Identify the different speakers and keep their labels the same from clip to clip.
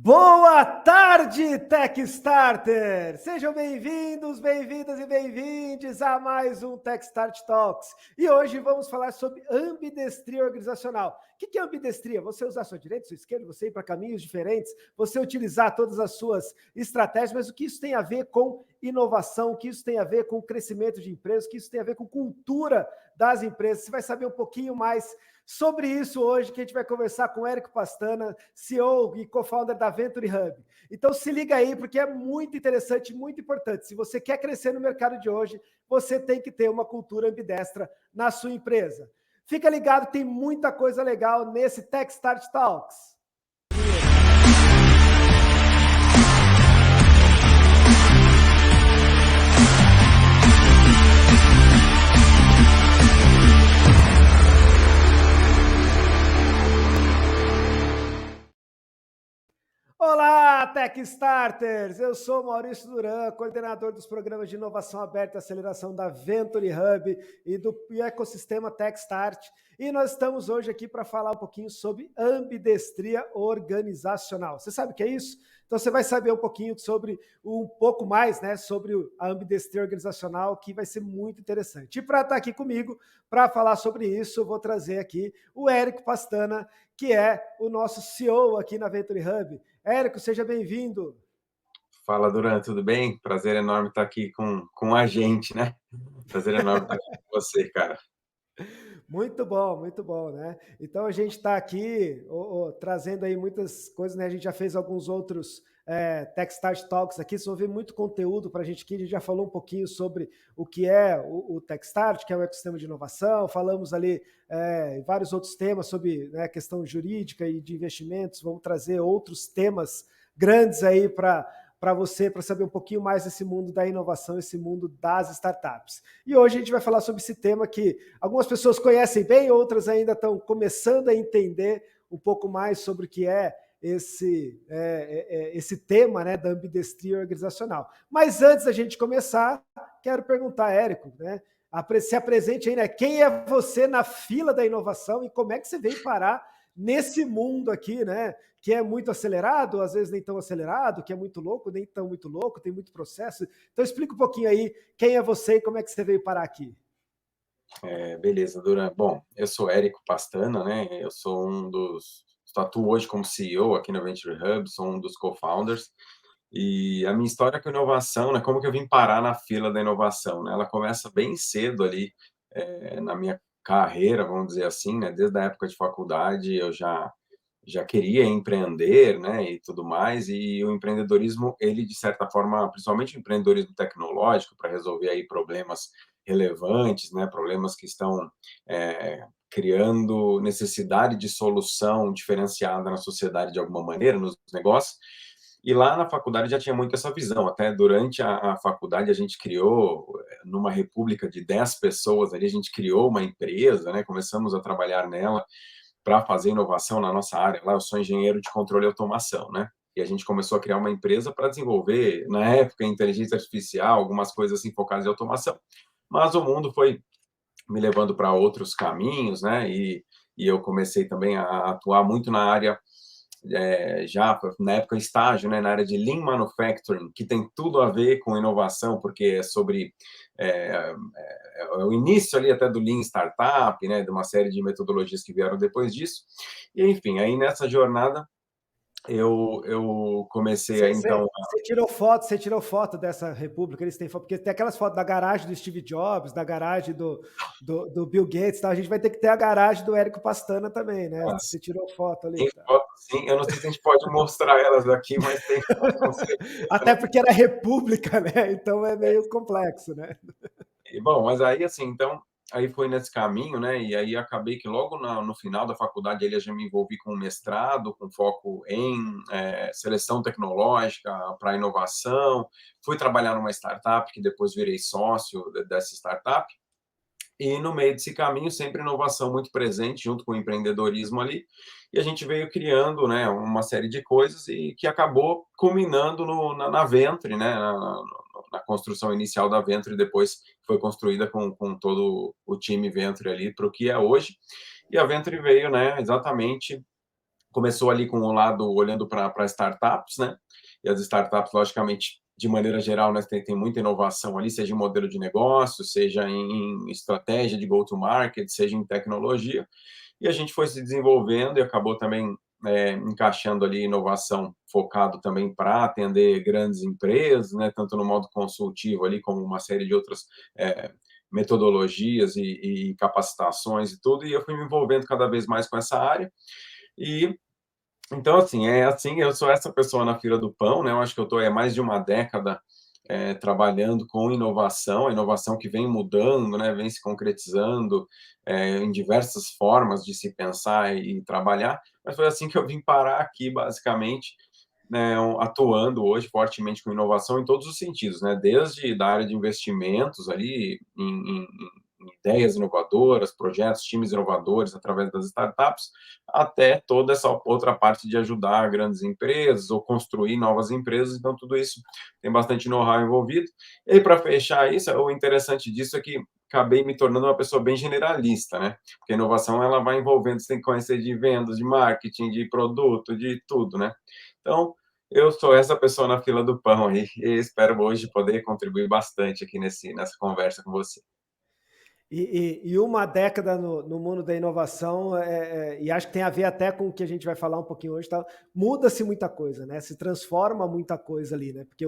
Speaker 1: Boa tarde, Techstarter! Sejam bem-vindos, bem-vindas e bem-vindes a mais um Techstart Talks. E hoje vamos falar sobre ambidestria organizacional. O que é ambidestria? Você usar sua direita, sua esquerda, você ir para caminhos diferentes, você utilizar todas as suas estratégias, mas o que isso tem a ver com inovação, o que isso tem a ver com crescimento de empresas, o que isso tem a ver com cultura das empresas. Você vai saber um pouquinho mais sobre isso hoje, que a gente vai conversar com o Érico Pastana, CEO e co-founder da Venture Hub. Então se liga aí, porque é muito interessante, muito importante. Se você quer crescer no mercado de hoje, você tem que ter uma cultura ambidestra na sua empresa. Fica ligado, tem muita coisa legal nesse Techstart Talks. Olá, Techstarters! Eu sou Maurício Duran, coordenador dos programas de inovação aberta e aceleração da Venture Hub e do ecossistema Techstart. E nós estamos hoje aqui para falar um pouquinho sobre ambidestria organizacional. Você sabe o que é isso? Então você vai saber um pouco mais, né, sobre a ambidestria organizacional, que vai ser muito interessante. E para estar aqui comigo, para falar sobre isso, eu vou trazer aqui o Érico Pastana, que é o nosso CEO aqui na Venture Hub. Érico, seja bem-vindo.
Speaker 2: Fala, Duran, tudo bem? Prazer enorme estar aqui com a gente, né? Prazer enorme estar aqui com você, cara.
Speaker 1: Muito bom, né? Então a gente está aqui trazendo aí muitas coisas, né? A gente já fez alguns outros Techstart Talks aqui, vocês vão ver muito conteúdo para a gente aqui. A gente já falou um pouquinho sobre o que é o Techstart, que é o ecossistema de inovação, falamos ali vários outros temas sobre, né, questão jurídica e de investimentos. Vamos trazer outros temas grandes aí para você, para saber um pouquinho mais desse mundo da inovação, esse mundo das startups. E hoje a gente vai falar sobre esse tema que algumas pessoas conhecem bem, outras ainda estão começando a entender um pouco mais sobre o que é esse tema, né, da ambidestria organizacional. Mas antes da gente começar, quero perguntar, Érico, né, se apresente aí, né, quem é você na fila da inovação e como é que você veio parar nesse mundo aqui, né, que é muito acelerado, às vezes nem tão acelerado, que é muito louco, nem tão muito louco, tem muito processo. Então explica um pouquinho aí quem é você e como é que você veio parar aqui.
Speaker 2: Beleza, Duran. Bom, eu sou Érico Pastana, né? Eu sou atuo hoje como CEO aqui na Venture Hub, sou um dos co-founders. E a minha história com inovação, né? Como que eu vim parar na fila da inovação, né? Ela começa bem cedo ali, na minha carreira, vamos dizer assim, né? Desde a época de faculdade eu já queria empreender, né, e tudo mais, e o empreendedorismo, ele, de certa forma, principalmente o empreendedorismo tecnológico, para resolver aí problemas relevantes, né, problemas que estão criando necessidade de solução diferenciada na sociedade de alguma maneira, nos negócios, e lá na faculdade já tinha muito essa visão. Até durante a faculdade a gente criou, numa república de 10 pessoas ali, a gente criou uma empresa, né, começamos a trabalhar nela, para fazer inovação na nossa área. Lá eu sou engenheiro de controle e automação, né? E a gente começou a criar uma empresa para desenvolver, na época, inteligência artificial, algumas coisas assim focadas em automação. Mas o mundo foi me levando para outros caminhos, né? E eu comecei também a atuar muito na área, já na época estágio, né, na área de Lean Manufacturing, que tem tudo a ver com inovação, porque é sobre o início ali até do Lean Startup, né, de uma série de metodologias que vieram depois disso. E, enfim, aí nessa jornada eu comecei a, então...
Speaker 1: Você tirou foto dessa república, eles têm foto, porque tem aquelas fotos da garagem do Steve Jobs, da garagem do Bill Gates, tá? A gente vai ter que ter a garagem do Érico Pastana também, né? Você tirou foto ali.
Speaker 2: Tem
Speaker 1: Tá?
Speaker 2: foto, sim. Eu não sei se a gente pode mostrar elas aqui, mas tem foto, com certeza.
Speaker 1: Até porque era república, né? Então é meio complexo, né?
Speaker 2: E, bom, mas aí, assim, então, aí foi nesse caminho, né? E aí acabei que logo no final da faculdade eu já me envolvi com um mestrado, com foco em seleção tecnológica para inovação. Fui trabalhar numa startup, que depois virei sócio dessa startup. E no meio desse caminho, sempre inovação muito presente, junto com o empreendedorismo ali. E a gente veio criando, né, uma série de coisas e que acabou culminando na Venture, né, na construção inicial da Venture, depois foi construída com todo o time Venture ali para o que é hoje. E a Venture veio, né, exatamente começou ali com o lado olhando para startups, né? E as startups, logicamente, de maneira geral, né, tem muita inovação ali, seja em modelo de negócio, seja em estratégia de go-to-market, seja em tecnologia. E a gente foi se desenvolvendo e acabou também encaixando ali inovação focado também para atender grandes empresas, né, tanto no modo consultivo ali, como uma série de outras metodologias e capacitações e tudo, e eu fui me envolvendo cada vez mais com essa área. E então, assim, eu sou essa pessoa na fila do pão, né? Eu acho que eu estou há mais de uma década trabalhando com inovação, a inovação que vem mudando, né? Vem se concretizando em diversas formas de se pensar e trabalhar, mas foi assim que eu vim parar aqui, basicamente, né, atuando hoje fortemente com inovação em todos os sentidos, né? Desde da área de investimentos ali em ideias inovadoras, projetos, times inovadores através das startups, até toda essa outra parte de ajudar grandes empresas ou construir novas empresas. Então, tudo isso tem bastante know-how envolvido. E para fechar isso, o interessante disso é que acabei me tornando uma pessoa bem generalista, né? Porque a inovação ela vai envolvendo, você tem que conhecer de vendas, de marketing, de produto, de tudo, né? Então, eu sou essa pessoa na fila do pão aí e espero hoje poder contribuir bastante aqui nessa conversa com você.
Speaker 1: E uma década no mundo da inovação, e acho que tem a ver até com o que a gente vai falar um pouquinho hoje, tá? Muda-se muita coisa, né? Se transforma muita coisa ali, né? Porque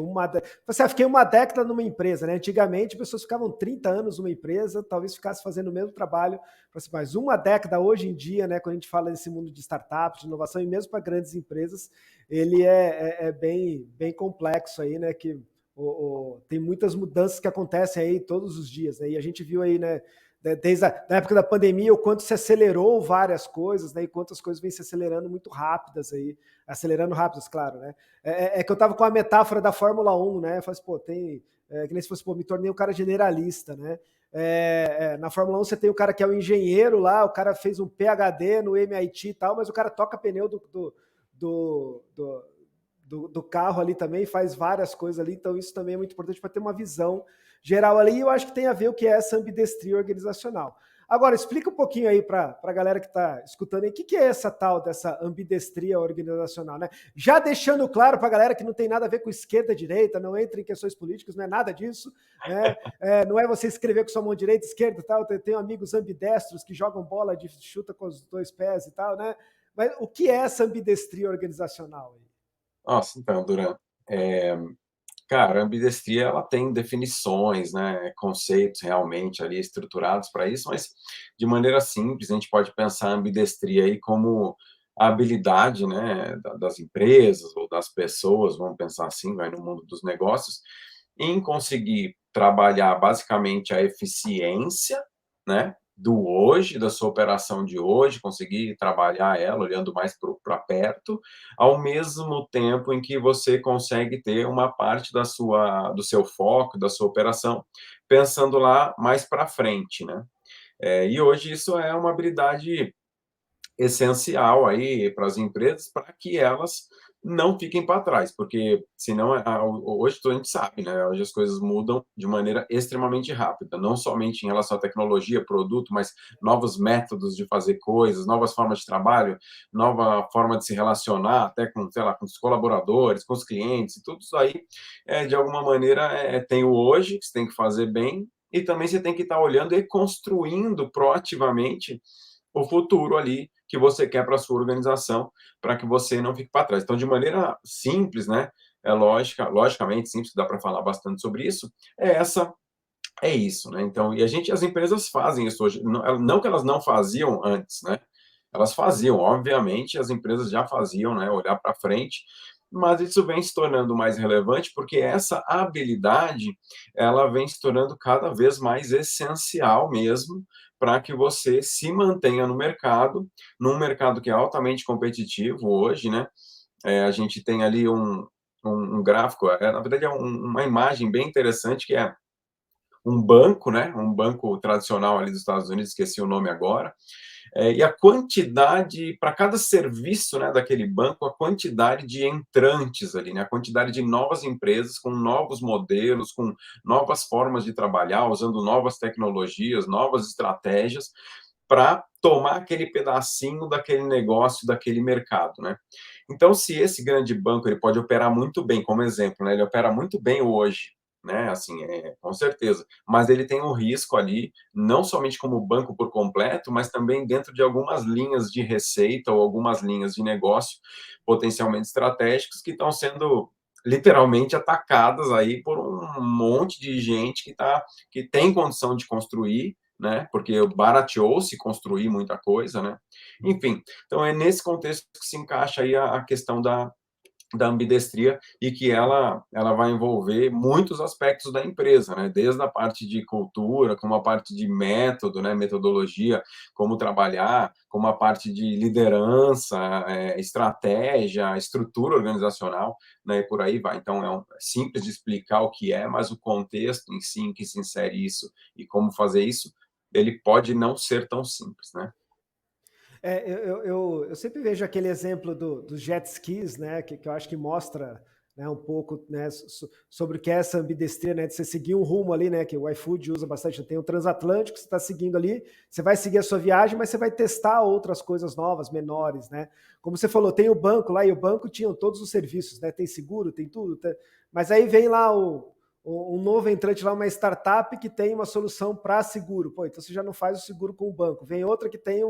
Speaker 1: fiquei uma década numa empresa, né? Antigamente, pessoas ficavam 30 anos numa empresa, talvez ficasse fazendo o mesmo trabalho, mas uma década hoje em dia, né? Quando a gente fala desse mundo de startups, de inovação, e mesmo para grandes empresas, ele é bem complexo aí, né? Que tem muitas mudanças que acontecem aí todos os dias, né? E a gente viu aí, né, desde a época da pandemia, o quanto se acelerou várias coisas, né? E quantas coisas vêm se acelerando muito rápidas aí, acelerando rápidas, claro, né? Que eu tava com a metáfora da Fórmula 1, né? Eu falei assim, que nem se fosse, me tornei um cara generalista, né? Na Fórmula 1 você tem o cara que é o engenheiro lá, o cara fez um PhD no MIT e tal, mas o cara toca pneu do carro ali também, faz várias coisas ali, então isso também é muito importante para ter uma visão geral ali, e eu acho que tem a ver o que é essa ambidestria organizacional. Agora, explica um pouquinho aí para a galera que está escutando aí, o que é essa tal dessa ambidestria organizacional, né? Já deixando claro para a galera que não tem nada a ver com esquerda e direita, não entra em questões políticas, não é nada disso, né? Não é você escrever com sua mão direita, esquerda e tal, eu tenho amigos ambidestros que jogam bola de chuta com os dois pés e tal, né? Mas o que é essa ambidestria organizacional aí?
Speaker 2: Nossa, então, Duran, cara, a ambidestria ela tem definições, né, conceitos realmente ali estruturados para isso, mas de maneira simples a gente pode pensar a ambidestria aí como a habilidade, né, das empresas ou das pessoas, vamos pensar assim, vai no mundo dos negócios, em conseguir trabalhar basicamente a eficiência, né, do hoje, da sua operação de hoje, conseguir trabalhar ela olhando mais para perto, ao mesmo tempo em que você consegue ter uma parte do seu foco, da sua operação, pensando lá mais para frente, né? E hoje isso é uma habilidade essencial aí para as empresas, para que elas não fiquem para trás, porque senão hoje a gente sabe, né? Hoje as coisas mudam de maneira extremamente rápida, não somente em relação à tecnologia, produto, mas novos métodos de fazer coisas, novas formas de trabalho, nova forma de se relacionar, até com, sei lá, com os colaboradores, com os clientes, e tudo isso aí, de alguma maneira, tem o hoje, que você tem que fazer bem, e também você tem que estar olhando e construindo proativamente o futuro ali que você quer para a sua organização, para que você não fique para trás. Então, de maneira simples, né, logicamente simples, dá para falar bastante sobre isso, é isso, né? Então, as empresas fazem isso hoje, não que elas não faziam antes, né? Elas faziam, obviamente, as empresas já faziam, né, olhar para frente, mas isso vem se tornando mais relevante porque essa habilidade, ela vem se tornando cada vez mais essencial mesmo para que você se mantenha no mercado, num mercado que é altamente competitivo hoje, né? A gente tem ali um gráfico, na verdade é uma imagem bem interessante que é um banco, né? Um banco tradicional ali dos Estados Unidos, esqueci o nome agora, e a quantidade, para cada serviço, né, daquele banco, a quantidade de entrantes ali, né, a quantidade de novas empresas com novos modelos, com novas formas de trabalhar, usando novas tecnologias, novas estratégias, para tomar aquele pedacinho daquele negócio, daquele mercado, né? Então, se esse grande banco ele pode operar muito bem, como exemplo, né? Ele opera muito bem hoje, né? Assim, com certeza. Mas ele tem um risco ali, não somente como banco por completo, mas também dentro de algumas linhas de receita ou algumas linhas de negócio potencialmente estratégicos que estão sendo literalmente atacadas aí por um monte de gente que tem condição de construir, né? Porque barateou-se construir muita coisa, né? Enfim, então é nesse contexto que se encaixa aí a questão da ambidestria e que ela vai envolver muitos aspectos da empresa, né? Desde a parte de cultura, como a parte de método, né? Metodologia, como trabalhar, como a parte de liderança, estratégia, estrutura organizacional, né? E por aí vai. Então, é simples de explicar o que é, mas o contexto em si, em que se insere isso e como fazer isso, ele pode não ser tão simples, né?
Speaker 1: Eu sempre vejo aquele exemplo dos jet skis, né, que eu acho que mostra, né, um pouco, né, sobre o que é essa ambidestria, né, de você seguir um rumo ali, né, que o iFood usa bastante. Tem o transatlântico, você está seguindo ali, você vai seguir a sua viagem, mas você vai testar outras coisas novas, menores, né? Como você falou, tem o banco lá, e o banco tinha todos os serviços, né? Tem seguro, tem tudo, mas aí vem lá um novo entrante lá, uma startup que tem uma solução para seguro. Pô, então você já não faz o seguro com o banco. Vem outra que tem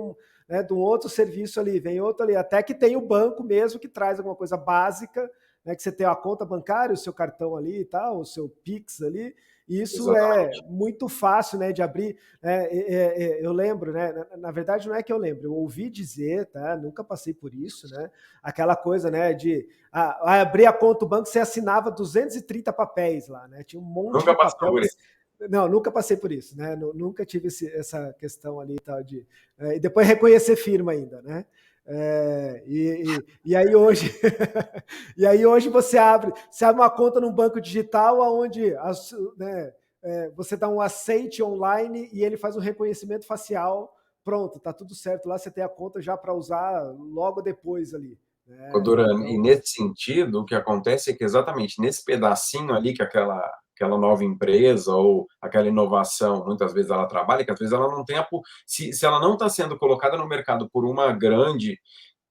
Speaker 1: né, de um outro serviço ali, vem outro ali, até que tem o banco mesmo que traz alguma coisa básica, né, que você tem a conta bancária, o seu cartão ali e tal, o seu Pix ali, e isso é
Speaker 2: Exatamente.
Speaker 1: muito fácil, né, de abrir. Eu lembro, né, na verdade não é que eu lembro, eu ouvi dizer, tá, nunca passei por isso, né, aquela coisa, né, de abrir a conta do banco, você assinava 230 papéis lá, né, tinha um monte
Speaker 2: Nunca
Speaker 1: de
Speaker 2: passou
Speaker 1: papel
Speaker 2: por
Speaker 1: que
Speaker 2: isso.
Speaker 1: não, nunca passei por isso, né? Nunca tive essa questão ali tal de e depois reconhecer firma ainda, né? E aí hoje e aí hoje você abre uma conta num banco digital onde né, você dá um aceite online e ele faz um reconhecimento facial, pronto, tá tudo certo lá, você tem a conta já para usar logo depois ali, né?
Speaker 2: Codorano, e
Speaker 1: Então,
Speaker 2: nesse sentido, o que acontece é que exatamente nesse pedacinho ali que aquela nova empresa ou aquela inovação, muitas vezes ela trabalha, que às vezes ela não tem se ela não está sendo colocada no mercado por uma grande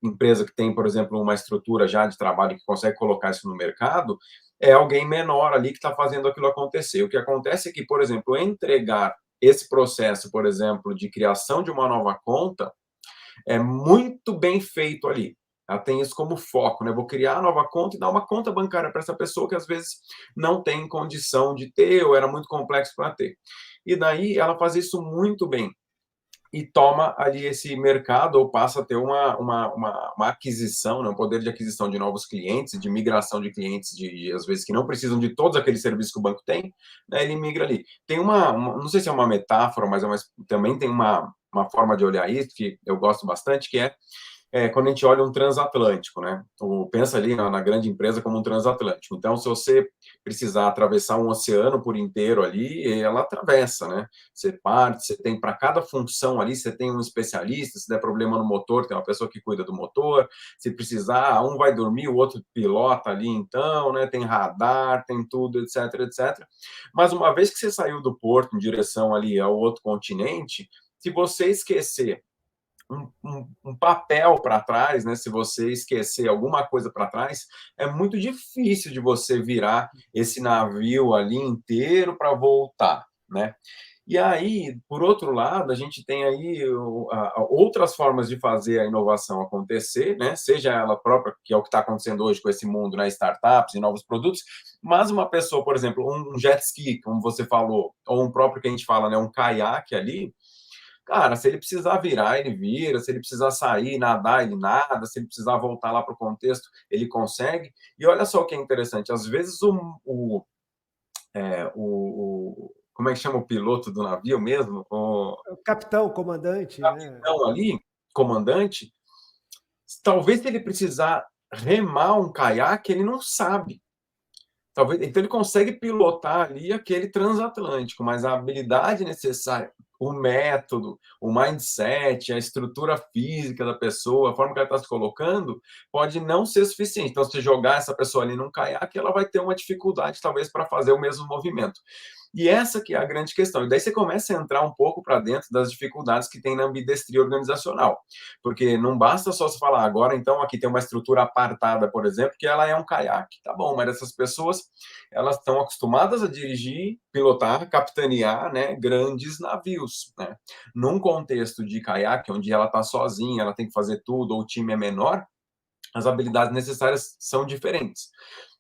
Speaker 2: empresa que tem, por exemplo, uma estrutura já de trabalho que consegue colocar isso no mercado, é alguém menor ali que está fazendo aquilo acontecer. O que acontece é que, por exemplo, entregar esse processo, por exemplo, de criação de uma nova conta, é muito bem feito ali. Ela tem isso como foco, né? Vou criar a nova conta e dar uma conta bancária para essa pessoa que às vezes não tem condição de ter ou era muito complexo para ter. E daí ela faz isso muito bem e toma ali esse mercado ou passa a ter uma aquisição, né, um poder de aquisição de novos clientes, de migração de clientes, às vezes, que não precisam de todos aqueles serviços que o banco tem, né, ele migra ali. Tem não sei se é uma metáfora, mas também tem uma forma de olhar isso que eu gosto bastante, que quando a gente olha um transatlântico, né? Pensa ali na grande empresa como um transatlântico. Então, se você precisar atravessar um oceano por inteiro ali, ela atravessa, né? Você parte, você tem para cada função ali, você tem um especialista, se der problema no motor, tem uma pessoa que cuida do motor, se precisar, um vai dormir, o outro pilota ali, então, né? Tem radar, tem tudo, etc, etc. Mas uma vez que você saiu do porto em direção ali ao outro continente, se você esquecer um papel para trás, né? Se você esquecer alguma coisa para trás, é muito difícil de você virar esse navio ali inteiro para voltar, né? E aí, por outro lado, a gente tem aí outras formas de fazer a inovação acontecer, né? Seja ela própria, que é o que está acontecendo hoje com esse mundo, né? Startups e novos produtos, mas uma pessoa, por exemplo, um jet ski, como você falou, ou um próprio que a gente fala, né? Um caiaque ali, cara, se ele precisar virar, ele vira, se ele precisar sair, nadar, ele nada, se ele precisar voltar lá para o contexto, ele consegue. E olha só o que é interessante, às vezes como é que chama o piloto do navio mesmo? O
Speaker 1: o capitão, o comandante, né?
Speaker 2: capitão ali, comandante, talvez se ele precisar remar um caiaque, ele não sabe. Talvez, então ele consegue pilotar ali aquele transatlântico, mas a habilidade necessária, o método, o mindset, a estrutura física da pessoa, a forma que ela está se colocando, pode não ser suficiente. Então, se jogar essa pessoa ali num caiaque, ela vai ter uma dificuldade, talvez, para fazer o mesmo movimento. E essa que é a grande questão. E daí você começa a entrar um pouco para dentro das dificuldades que tem na ambidestria organizacional. Porque não basta só se falar, agora, então, aqui tem uma estrutura apartada, por exemplo, que ela é um caiaque. Tá bom, mas essas pessoas, elas estão acostumadas a dirigir, pilotar, capitanear, né, grandes navios, né? Num contexto de caiaque, onde ela está sozinha, ela tem que fazer tudo, ou o time é menor, as habilidades necessárias são diferentes.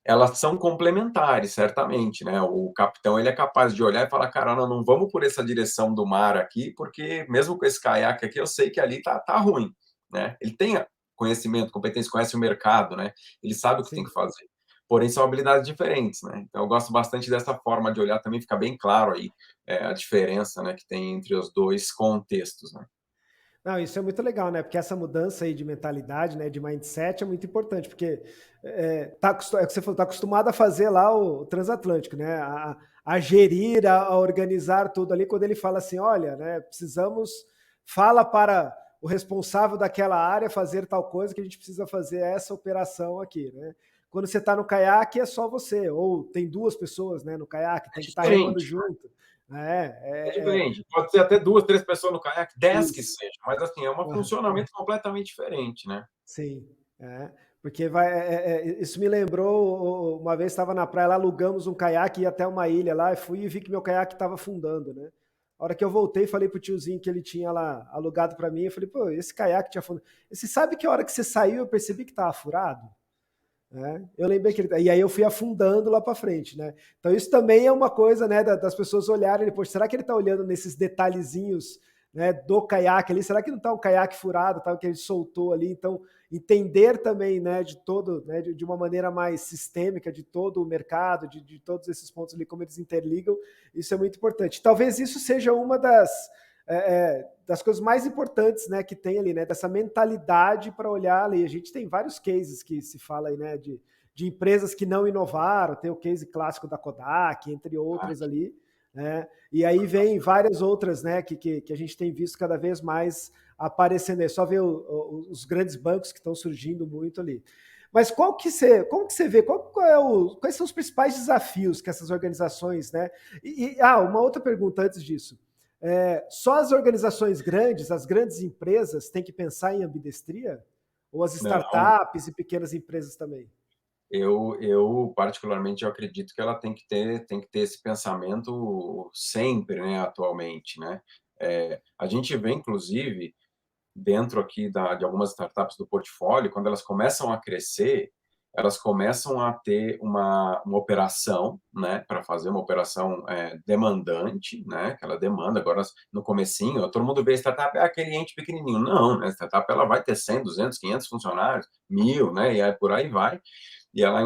Speaker 2: Elas são complementares, certamente, né? O capitão, ele é capaz de olhar e falar, cara, não vamos por essa direção do mar aqui, porque mesmo com esse caiaque aqui, eu sei que ali tá ruim, né? Ele tem conhecimento, competência, conhece o mercado, né? Ele sabe o que tem
Speaker 1: Sim.
Speaker 2: que fazer. Porém, são habilidades diferentes, né? Então, eu gosto bastante dessa forma de olhar, também fica bem claro aí a diferença, né, que tem entre os dois contextos, né?
Speaker 1: Não, isso é muito legal, né? Porque essa mudança aí de mentalidade, né, de mindset é muito importante, porque é o que você falou, tá acostumado a fazer lá o transatlântico, né? A gerir, a organizar tudo ali. Quando ele fala assim, olha, né, fala para o responsável daquela área fazer tal coisa que a gente precisa fazer essa operação aqui, né? Quando você está no caiaque é só você, ou tem duas pessoas, né, no caiaque,
Speaker 2: É
Speaker 1: tem que estar remando
Speaker 2: diferente.
Speaker 1: junto. Né?
Speaker 2: É diferente. Pode ser até 2, 3 pessoas no caiaque, 10 que
Speaker 1: Isso.
Speaker 2: seja, mas assim, é um funcionamento completamente diferente, né?
Speaker 1: Sim, porque isso me lembrou, uma vez estava na praia, lá alugamos um caiaque, ia até uma ilha lá, e fui e vi que meu caiaque estava afundando, né? A hora que eu voltei, falei pro tiozinho que ele tinha lá alugado para mim, eu falei, pô, esse caiaque tinha afundado. E você sabe que a hora que você saiu, eu percebi que estava furado? Né? Eu lembrei que e aí eu fui afundando lá para frente, né? Então isso também é uma coisa, né, das pessoas olharem depois, será que ele está olhando nesses detalhezinhos, né, do caiaque ali? Será que não está um caiaque furado, tá, que ele soltou ali? Então entender também, né, de todo, né, de uma maneira mais sistêmica de todo o mercado, de todos esses pontos ali como eles interligam, isso é muito importante. Talvez isso seja uma das coisas mais importantes, né, que tem ali, né, dessa mentalidade para olhar ali. A gente tem vários cases que se fala aí, né, de empresas que não inovaram, tem o case clássico da Kodak, entre
Speaker 2: Ah,
Speaker 1: outras ali, né, e aí vem várias outras, né, que a gente tem visto cada vez mais aparecendo aí. Só ver os grandes bancos que estão surgindo muito ali. Mas como que você vê, quais são os principais desafios que essas organizações, né? Uma outra pergunta antes disso. Só as organizações grandes, as grandes empresas, têm que pensar em ambidestria? Ou as
Speaker 2: não,
Speaker 1: startups e pequenas empresas também?
Speaker 2: eu particularmente eu acredito que ela tem que ter esse pensamento sempre, né, atualmente, né? A gente vê, inclusive, dentro aqui de algumas startups do portfólio, quando elas começam a crescer, elas começam a ter uma operação, né, para fazer uma operação demandante, né, que ela demanda. Agora, no comecinho, todo mundo vê a startup, é aquele ente pequenininho. Não, né, a startup ela vai ter 100, 200, 500 funcionários, 1.000, né, e aí por aí vai. E ela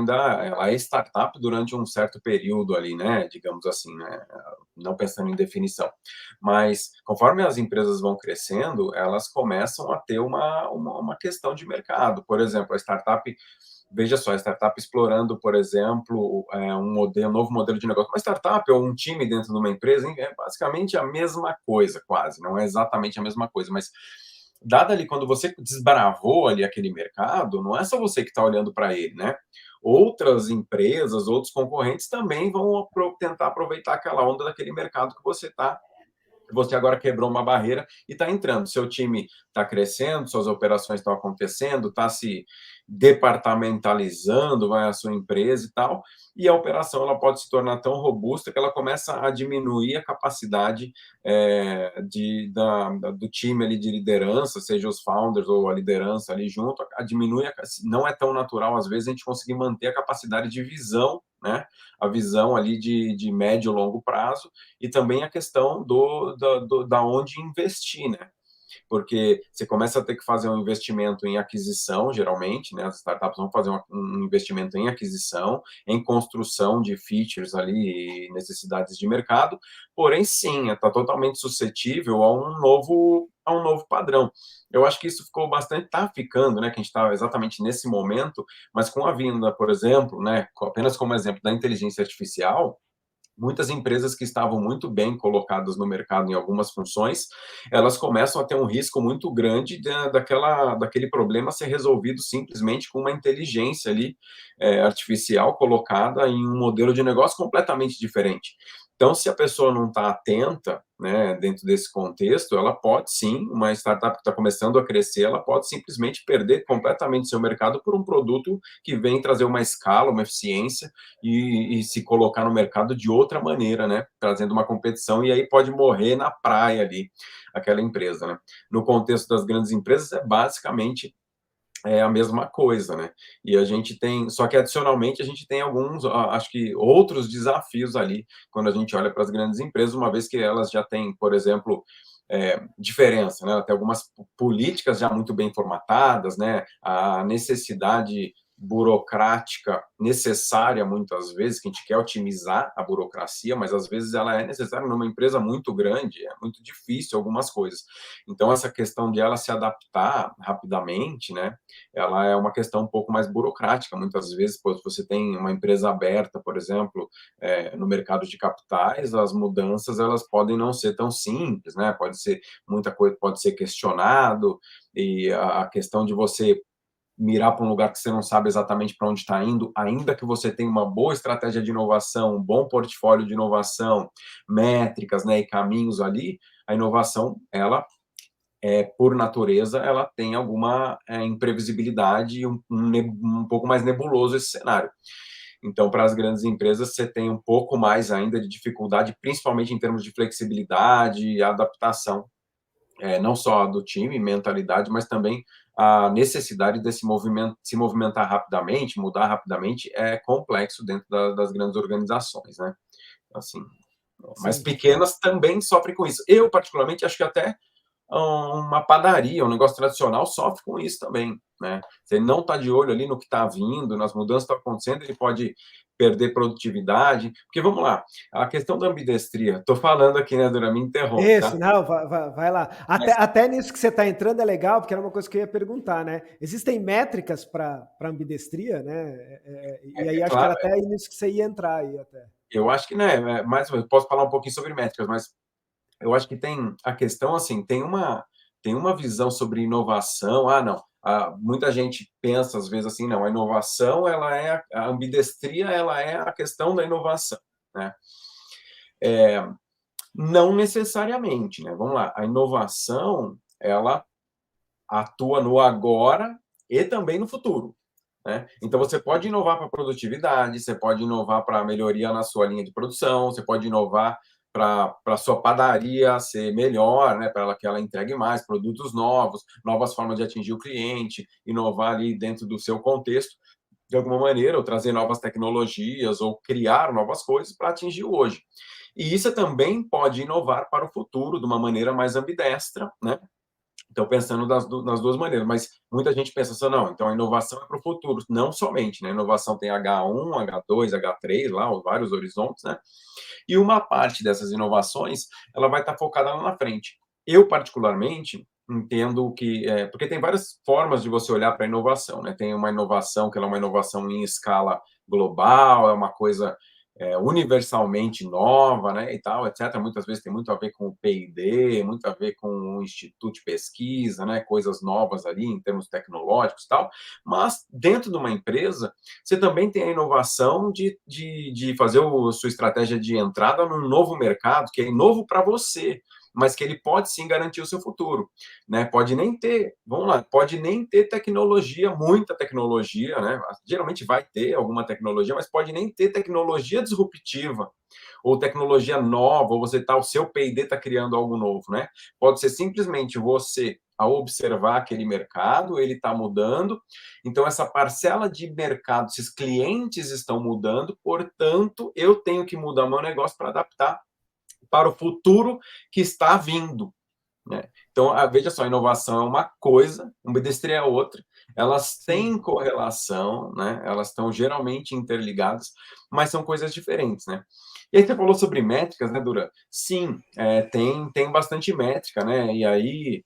Speaker 2: é startup durante um certo período ali, né, digamos assim, né, não pensando em definição. Mas conforme as empresas vão crescendo, elas começam a ter uma questão de mercado. Por exemplo, a startup, veja só, a startup explorando, por exemplo, um novo modelo de negócio. Uma startup ou um time dentro de uma empresa é basicamente a mesma coisa, quase. Não é exatamente a mesma coisa, mas dada ali, quando você desbravou ali aquele mercado, não é só você que está olhando para ele, né? Outras empresas, outros concorrentes também vão tentar aproveitar aquela onda daquele mercado que você agora quebrou uma barreira e está entrando. Seu time está crescendo, suas operações estão acontecendo, está se departamentalizando, vai a sua empresa e tal, e a operação ela pode se tornar tão robusta que ela começa a diminuir a capacidade do time ali de liderança, seja os founders ou a liderança ali junto, não é tão natural às vezes a gente conseguir manter a capacidade de visão, né? A visão ali de médio e longo prazo, e também a questão da onde investir, né? Porque você começa a ter que fazer um investimento em aquisição, geralmente, né? As startups vão fazer um investimento em aquisição, em construção de features ali, necessidades de mercado, porém, sim, está totalmente suscetível a um novo padrão. Eu acho que isso ficou bastante, está ficando, né? Que a gente está exatamente nesse momento, mas com a vinda, por exemplo, né? Apenas como exemplo da inteligência artificial, muitas empresas que estavam muito bem colocadas no mercado em algumas funções, elas começam a ter um risco muito grande daquele problema ser resolvido simplesmente com uma inteligência ali, artificial colocada em um modelo de negócio completamente diferente. Então, se a pessoa não está atenta, né, dentro desse contexto, ela pode sim, uma startup que está começando a crescer, ela pode simplesmente perder completamente seu mercado por um produto que vem trazer uma escala, uma eficiência e se colocar no mercado de outra maneira, né, trazendo uma competição, e aí pode morrer na praia ali, aquela empresa, né. No contexto das grandes empresas, é basicamente a mesma coisa, né? E a gente tem, só que adicionalmente a gente tem alguns, acho que outros desafios ali, quando a gente olha para as grandes empresas, uma vez que elas já têm, por exemplo, diferença, né? Ela tem algumas políticas já muito bem formatadas, né? A necessidade burocrática necessária, muitas vezes, que a gente quer otimizar a burocracia, mas às vezes ela é necessária numa empresa muito grande, é muito difícil algumas coisas. Então, essa questão de ela se adaptar rapidamente, né? Ela é uma questão um pouco mais burocrática. Muitas vezes, se você tem uma empresa aberta, por exemplo, no mercado de capitais, as mudanças elas podem não ser tão simples, né? Pode ser muita coisa, pode ser questionado, e a questão de você mirar para um lugar que você não sabe exatamente para onde está indo, ainda que você tenha uma boa estratégia de inovação, um bom portfólio de inovação, métricas, né, e caminhos ali, a inovação, ela por natureza, ela tem alguma imprevisibilidade, um pouco mais nebuloso esse cenário. Então, para as grandes empresas, você tem um pouco mais ainda de dificuldade, principalmente em termos de flexibilidade e adaptação, não só do time, mentalidade, mas também a necessidade desse movimento, se movimentar rapidamente, mudar rapidamente, é complexo dentro das grandes organizações, né? Assim, mas
Speaker 1: Sim.
Speaker 2: pequenas também sofrem com isso. Eu, particularmente, acho que até uma padaria, um negócio tradicional, sofre com isso também, né? Se ele não está de olho ali no que está vindo, nas mudanças que estão acontecendo, ele pode perder produtividade. Porque, vamos lá, a questão da ambidestria, estou falando aqui, né, Dura, me interrompe,
Speaker 1: Isso,
Speaker 2: tá?
Speaker 1: não, vai lá.
Speaker 2: Mas
Speaker 1: Até nisso que você está entrando é legal, porque era uma coisa que eu ia perguntar, né? Existem métricas para ambidestria, né? E aí acho que
Speaker 2: claro,
Speaker 1: era até nisso que você ia entrar aí até.
Speaker 2: eu acho que, né, mais ou menos, posso falar um pouquinho sobre métricas, mas eu acho que tem a questão, assim, tem uma visão sobre inovação. Ah, não. Muita gente pensa, às vezes, assim, não, a inovação, ela é a ambidestria, ela é a questão da inovação, né? Não necessariamente, né? Vamos lá. A inovação, ela atua no agora e também no futuro, né? Então, você pode inovar para produtividade, você pode inovar para melhoria na sua linha de produção, você pode inovar para a sua padaria ser melhor, né? Para que ela entregue mais produtos novos, novas formas de atingir o cliente, inovar ali dentro do seu contexto, de alguma maneira, ou trazer novas tecnologias, ou criar novas coisas para atingir o hoje. E isso também pode inovar para o futuro de uma maneira mais ambidestra, né? Então, pensando nas duas maneiras, mas muita gente pensa assim, não, então a inovação é para o futuro, não somente, né? A inovação tem H1, H2, H3, lá, os vários horizontes, né? E uma parte dessas inovações, ela vai estar focada lá na frente. Eu, particularmente, entendo que, porque tem várias formas de você olhar para a inovação, né? Tem uma inovação que ela é uma inovação em escala global, é uma coisa universalmente nova, né, e tal, etc. Muitas vezes tem muito a ver com o P&D, muito a ver com o instituto de pesquisa, né, coisas novas ali em termos tecnológicos e tal, mas dentro de uma empresa, você também tem a inovação de fazer a sua estratégia de entrada num novo mercado, que é novo para você, mas que ele pode sim garantir o seu futuro, né? Pode nem ter, vamos lá, pode nem ter tecnologia, muita tecnologia, né? Geralmente vai ter alguma tecnologia, mas pode nem ter tecnologia disruptiva ou tecnologia nova, ou você tá, o seu P&D está criando algo novo, né? Pode ser simplesmente você ao observar aquele mercado, ele está mudando, então essa parcela de mercado, esses clientes estão mudando, portanto, eu tenho que mudar meu negócio para adaptar para o futuro que está vindo, né? Então, veja só, a inovação é uma coisa, uma indústria é outra, elas têm
Speaker 1: Sim.
Speaker 2: correlação, né? Elas estão geralmente interligadas, mas são coisas diferentes, né? E aí você falou sobre métricas, né, Dura? Sim, tem bastante métrica, né? E aí,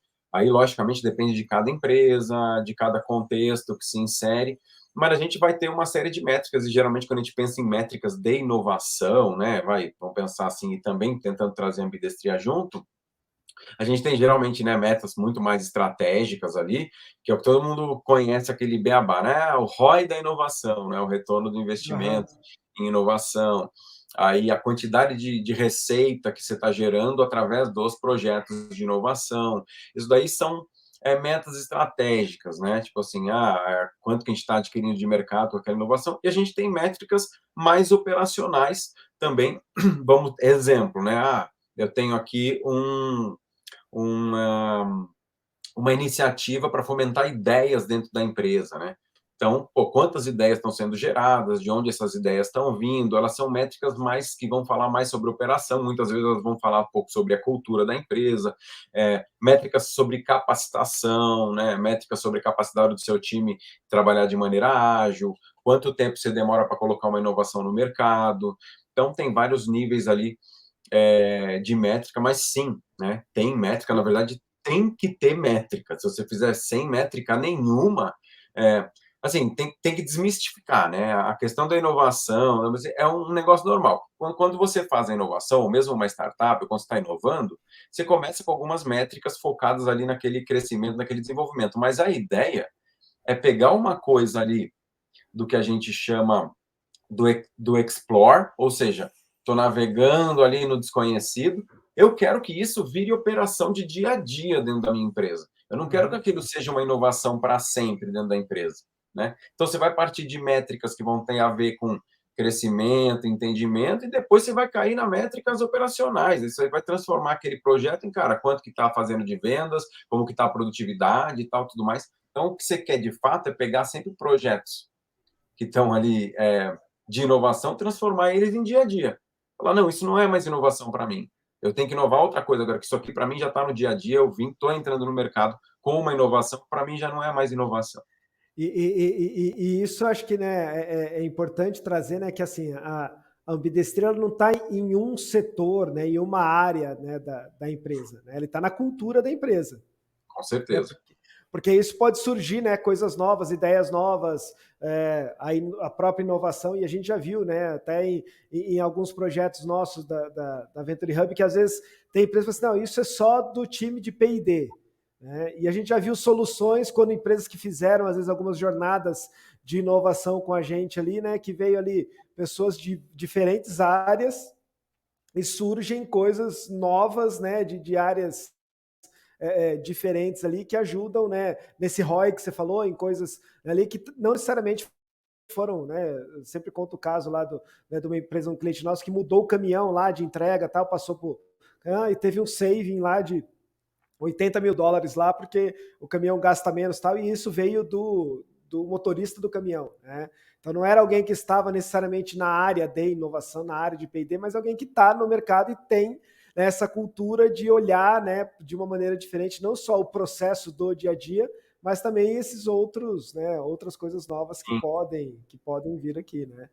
Speaker 2: logicamente, depende de cada empresa, de cada contexto que se insere, mas a gente vai ter uma série de métricas, e geralmente quando a gente pensa em métricas de inovação, né, vamos pensar assim, e também tentando trazer a ambidestria junto, a gente tem geralmente, né, metas muito mais estratégicas ali, que é o que todo mundo conhece, aquele beabá, né, o ROI da inovação, né, o retorno do
Speaker 1: Aham.
Speaker 2: investimento em inovação, aí a quantidade de receita que você está gerando através dos projetos de inovação, isso daí são metas estratégicas, né, tipo assim, quanto que a gente está adquirindo de mercado com aquela inovação, e a gente tem métricas mais operacionais também, vamos, exemplo, né, eu tenho aqui uma, uma iniciativa para fomentar ideias dentro da empresa, né? Então, quantas ideias estão sendo geradas, de onde essas ideias estão vindo, elas são métricas mais que vão falar mais sobre operação, muitas vezes elas vão falar um pouco sobre a cultura da empresa, métricas sobre capacitação, né? Métricas sobre a capacidade do seu time trabalhar de maneira ágil, quanto tempo você demora para colocar uma inovação no mercado. Então, tem vários níveis ali de métrica, mas sim, né? Tem métrica, na verdade, tem que ter métrica. Se você fizer sem métrica nenhuma, assim, tem que desmistificar, né? A questão da inovação é um negócio normal. Quando você faz a inovação, ou mesmo uma startup, quando você está inovando, você começa com algumas métricas focadas ali naquele crescimento, naquele desenvolvimento. Mas a ideia é pegar uma coisa ali do que a gente chama do explore, ou seja, estou navegando ali no desconhecido, eu quero que isso vire operação de dia a dia dentro da minha empresa. Eu não quero que
Speaker 1: Aham.
Speaker 2: aquilo seja uma inovação para sempre dentro da empresa, né? Então, você vai partir de métricas que vão ter a ver com crescimento, entendimento, e depois você vai cair na métricas operacionais. Isso aí vai transformar aquele projeto em, cara, quanto que está fazendo de vendas, como que está a produtividade e tal, tudo mais. Então, o que você quer, de fato, é pegar sempre projetos que estão ali de inovação, transformar eles em dia a dia. Falar, não, isso não é mais inovação para mim. Eu tenho que inovar outra coisa agora, que isso aqui para mim já está no dia a dia, eu estou entrando no mercado com uma inovação, para mim já não é mais inovação.
Speaker 1: E isso acho que, né, é importante trazer, né, que assim a ambidestria não está em um setor, né, em uma área, né, da empresa, né, ele está na cultura da empresa,
Speaker 2: Com
Speaker 1: né,
Speaker 2: certeza.
Speaker 1: porque isso pode surgir, né, coisas novas, ideias novas, a própria inovação, e a gente já viu, né, até em alguns projetos nossos da Venture Hub, que às vezes tem empresas que falam assim, não, isso é só do time de P&D, né? E a gente já viu soluções quando empresas que fizeram, às vezes, algumas jornadas de inovação com a gente ali, né, que veio ali pessoas de diferentes áreas e surgem coisas novas, né, de áreas diferentes ali que ajudam, né, nesse ROI que você falou, em coisas ali que não necessariamente foram, né, eu sempre conto o caso lá de uma empresa, um cliente nosso que mudou o caminhão lá de entrega, tal, passou por e teve um saving lá de US$ 80.000 lá, porque o caminhão gasta menos tal, e isso veio do motorista do caminhão, né? Então não era alguém que estava necessariamente na área de inovação, na área de P&D, mas alguém que está no mercado e tem, né, essa cultura de olhar, né, de uma maneira diferente, não só o processo do dia a dia, mas também esses outros, né, outras coisas novas
Speaker 2: Sim,
Speaker 1: que podem vir aqui, né?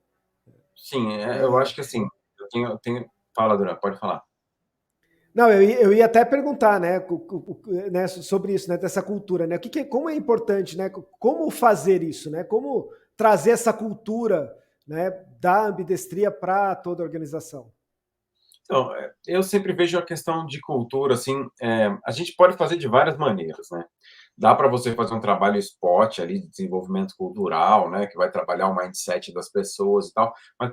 Speaker 2: sim, eu acho que assim, eu tenho. Fala, Duran, pode falar.
Speaker 1: Não, eu ia até perguntar, né, sobre isso, né, dessa cultura, né? Como é importante, né? Como fazer isso, né? Como trazer essa cultura, né, da ambidestria para toda a organização?
Speaker 2: Então, eu sempre vejo a questão de cultura, assim, a gente pode fazer de várias maneiras, né? Dá para você fazer um trabalho spot ali de desenvolvimento cultural, né, que vai trabalhar o mindset das pessoas e tal, mas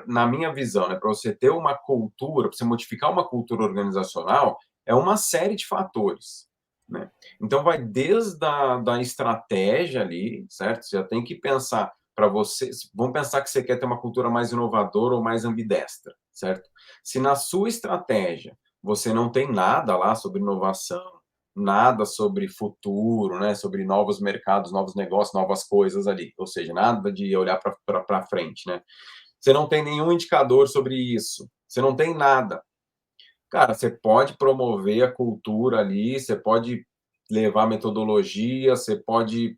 Speaker 2: na minha visão, né, para você ter uma cultura, para você modificar uma cultura organizacional, é uma série de fatores, né? Então, vai desde da estratégia ali, certo? Você já tem que pensar para você, vamos pensar que você quer ter uma cultura mais inovadora ou mais ambidestra, certo? Se na sua estratégia você não tem nada lá sobre inovação, nada sobre futuro, né, sobre novos mercados, novos negócios, novas coisas ali, ou seja, nada de olhar para frente, né? Você não tem nenhum indicador sobre isso, você não tem nada. Cara, você pode promover a cultura ali, você pode levar metodologia, você pode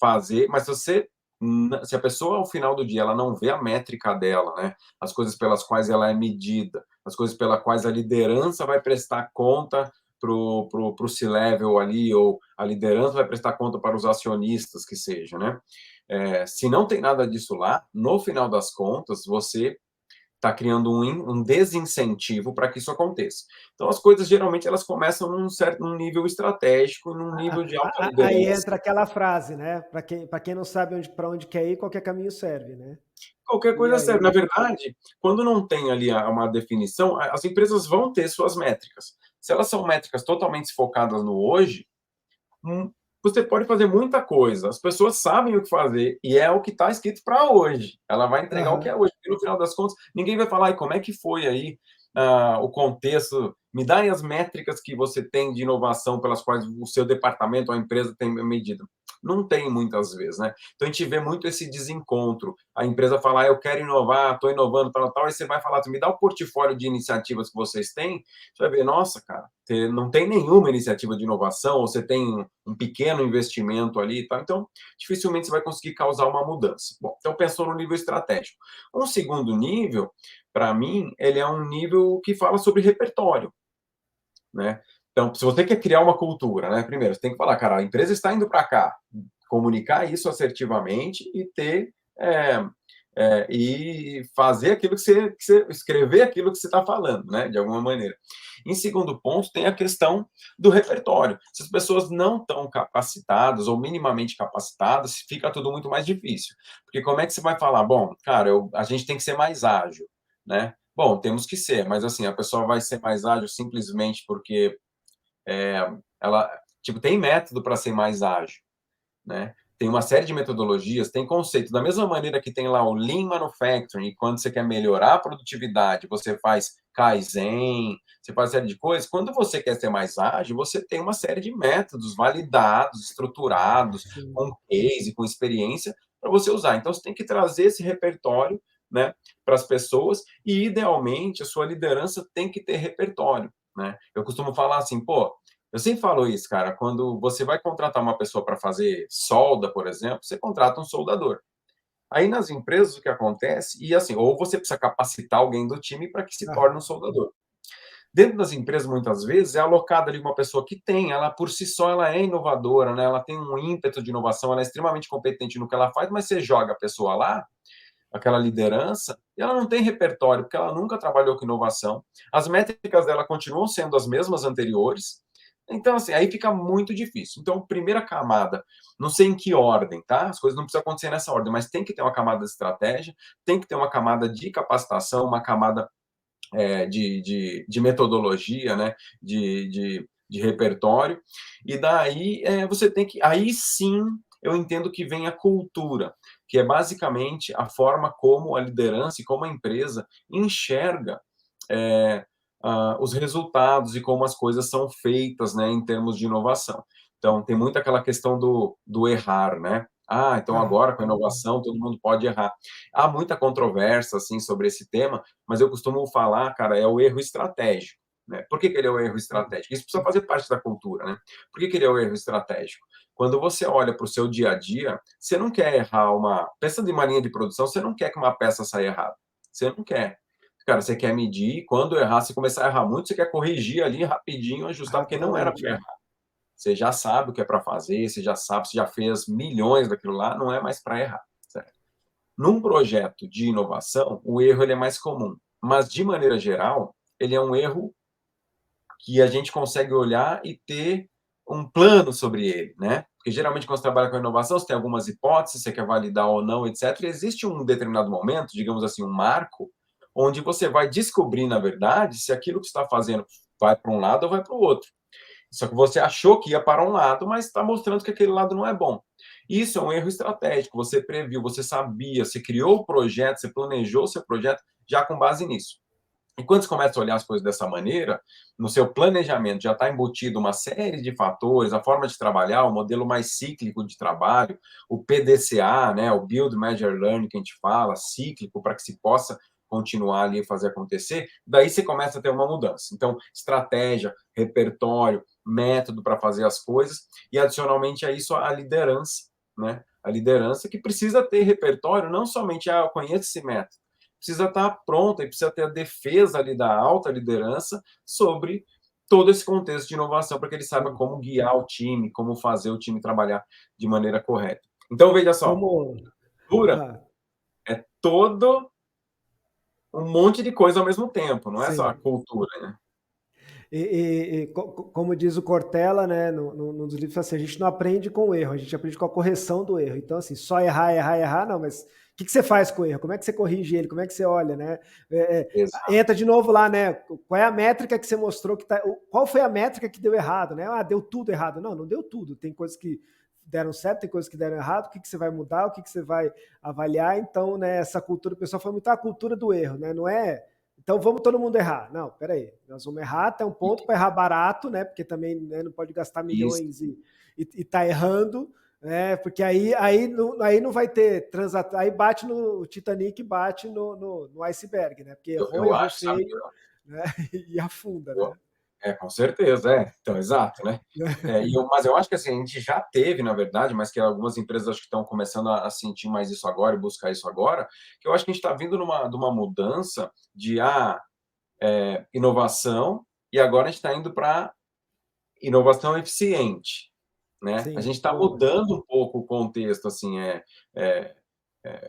Speaker 2: fazer, mas se a pessoa ao final do dia ela não vê a métrica dela, né, as coisas pelas quais ela é medida, as coisas pelas quais a liderança vai prestar conta pro C-level ali, ou a liderança vai prestar conta para os acionistas que seja, né? Se não tem nada disso lá, no final das contas, você está criando um desincentivo para que isso aconteça. Então, as coisas, geralmente, elas começam num nível estratégico, num nível de alta
Speaker 1: Aí
Speaker 2: liderança.
Speaker 1: entra aquela frase, né? Para quem não sabe para onde quer ir, qualquer caminho serve, né?
Speaker 2: Qualquer
Speaker 1: E
Speaker 2: coisa serve. Na
Speaker 1: aí,
Speaker 2: verdade, quando não tem ali uma definição, as empresas vão ter suas métricas. Se elas são métricas totalmente focadas no hoje, você pode fazer muita coisa. As pessoas sabem o que fazer e é o que está escrito para hoje. Ela vai entregar o que é hoje. E no final das contas, ninguém vai falar, como é que foi aí o contexto? Me dá aí as métricas que você tem de inovação pelas quais o seu departamento, a empresa tem medida. Não tem muitas vezes, né? Então a gente vê muito esse desencontro. A empresa fala, eu quero inovar, estou inovando, tal, tal. Aí você vai falar, me dá o portfólio de iniciativas que vocês têm. Você vai ver, nossa, cara, você não tem nenhuma iniciativa de inovação, ou você tem um pequeno investimento ali e tal. Então, dificilmente você vai conseguir causar uma mudança. Bom, então pensou no nível estratégico. Um segundo nível, para mim, ele é um nível que fala sobre repertório, né? Então, se você quer criar uma cultura, né? Primeiro, você tem que falar, cara, a empresa está indo para cá, comunicar isso assertivamente e ter e fazer aquilo escrever aquilo que você está falando, né? De alguma maneira. Em segundo ponto, tem a questão do repertório. Se as pessoas não estão capacitadas ou minimamente capacitadas, fica tudo muito mais difícil. Porque como é que você vai falar? Bom, cara, a gente tem que ser mais ágil, né? Bom, temos que ser, mas assim, a pessoa vai ser mais ágil simplesmente porque ela, tipo, tem método para ser mais ágil, né? Tem uma série de metodologias, tem conceito. Da mesma maneira que tem lá o Lean Manufacturing, e quando você quer melhorar a produtividade, você faz Kaizen, você faz uma série de coisas. Quando você quer ser mais ágil, você tem uma série de métodos validados, estruturados,
Speaker 1: sim.
Speaker 2: com case, com experiência, para você usar. Então, você tem que trazer esse repertório, né, para as pessoas e, idealmente, a sua liderança tem que ter repertório, né? Eu costumo falar assim, pô, eu sempre falo isso, cara, quando você vai contratar uma pessoa para fazer solda, por exemplo, você contrata um soldador. Aí nas empresas o que acontece, e assim, ou você precisa capacitar alguém do time para que se torne um soldador. Dentro das empresas, muitas vezes, é alocada ali uma pessoa que tem, ela por si só ela é inovadora, né? Ela tem um ímpeto de inovação, ela é extremamente competente no que ela faz, mas você joga a pessoa lá, aquela liderança, e ela não tem repertório, porque ela nunca trabalhou com inovação. As métricas dela continuam sendo as mesmas anteriores. Então, assim, aí fica muito difícil. Então, primeira camada, não sei em que ordem, tá? As coisas não precisam acontecer nessa ordem, mas tem que ter uma camada de estratégia, tem que ter uma camada de capacitação, uma camada de metodologia, né? De repertório. E daí você tem que. Aí sim eu entendo que vem a cultura, que é basicamente a forma como a liderança e como a empresa enxerga os resultados e como as coisas são feitas, né, em termos de inovação. Então, tem muito aquela questão do errar, né? Então agora com a inovação todo mundo pode errar. Há muita controvérsia, assim, sobre esse tema, mas eu costumo falar, cara, é o erro estratégico, né? Por que ele é o erro estratégico? Isso precisa fazer parte da cultura, né? Por que ele é o erro estratégico? Quando você olha para o seu dia a dia, você não quer errar pensando em uma linha de produção, você não quer que uma peça saia errada. Você não quer. Cara, você quer medir, quando errar, se começar a errar muito, você quer corrigir ali rapidinho, ajustar, porque não era
Speaker 1: Rapidamente,
Speaker 2: para errar. Você já sabe o que é para fazer, você já sabe, você já fez milhões daquilo lá, não é mais para errar, certo? Num projeto de inovação, o erro ele é mais comum, mas de maneira geral, ele é um erro que a gente consegue olhar e ter um plano sobre ele, né? Porque geralmente quando você trabalha com inovação, você tem algumas hipóteses, você quer validar ou não, etc. E existe um determinado momento, digamos assim, um marco, onde você vai descobrir, na verdade, se aquilo que você está fazendo vai para um lado ou vai para o outro. Só que você achou que ia para um lado, mas está mostrando que aquele lado não é bom. Isso é um erro estratégico. Você previu, você sabia, você criou o projeto, você planejou o seu projeto já com base nisso. E quando você começa a olhar as coisas dessa maneira, no seu planejamento já está embutido uma série de fatores, a forma de trabalhar, o modelo mais cíclico de trabalho, o PDCA, né, o Build, Measure, Learn, que a gente fala, cíclico, para que se possa continuar ali e fazer acontecer, daí você começa a ter uma mudança. Então, estratégia, repertório, método para fazer as coisas, e adicionalmente a isso, a liderança, né? A liderança que precisa ter repertório, não somente, eu conheço esse método, precisa estar pronta e precisa ter a defesa ali da alta liderança sobre todo esse contexto de inovação, para que ele saiba como guiar o time, como fazer o time trabalhar de maneira correta. Então, veja só,
Speaker 1: Como...
Speaker 2: cultura
Speaker 1: Ah,
Speaker 2: é todo um monte de coisa ao mesmo tempo, não é só a
Speaker 1: sim.
Speaker 2: cultura, né?
Speaker 1: Como diz o Cortella, né, no dos livros, assim, a gente não aprende com o erro, a gente aprende com a correção do erro. Então, assim, só errar, errar, errar, não, mas o que você faz com o erro? Como é que você corrige ele? Como é que você olha, né?
Speaker 2: Exato.
Speaker 1: Entra de novo lá, né? Qual é a métrica que você mostrou que tá. Qual foi a métrica que deu errado, né? Ah, deu tudo errado. Não, não deu tudo. Tem coisas que deram certo, tem coisas que deram errado. O que você vai mudar? O que você vai avaliar? Então, né, essa cultura, o pessoal foi muito a cultura do erro, né? Não é então vamos todo mundo errar. Não, peraí. Nós vamos errar até um ponto para errar barato, né? Porque também, né, não pode gastar
Speaker 2: Isso.
Speaker 1: milhões e tá errando, né? Porque aí não vai ter transatlântico. Aí bate no Titanic, bate no iceberg, né? Porque
Speaker 2: Eu
Speaker 1: errou
Speaker 2: acho, sabe?
Speaker 1: feio, né? E afunda, né?
Speaker 2: Com certeza, Então, exato, né? Mas eu acho que assim, a gente já teve, na verdade, mas que algumas empresas acho que estão começando a sentir mais isso agora e buscar isso agora, que eu acho que a gente está vindo de uma mudança de inovação e agora a gente está indo para inovação eficiente, né? A gente
Speaker 1: Sim,
Speaker 2: está
Speaker 1: boa.
Speaker 2: mudando um pouco o contexto, assim, é,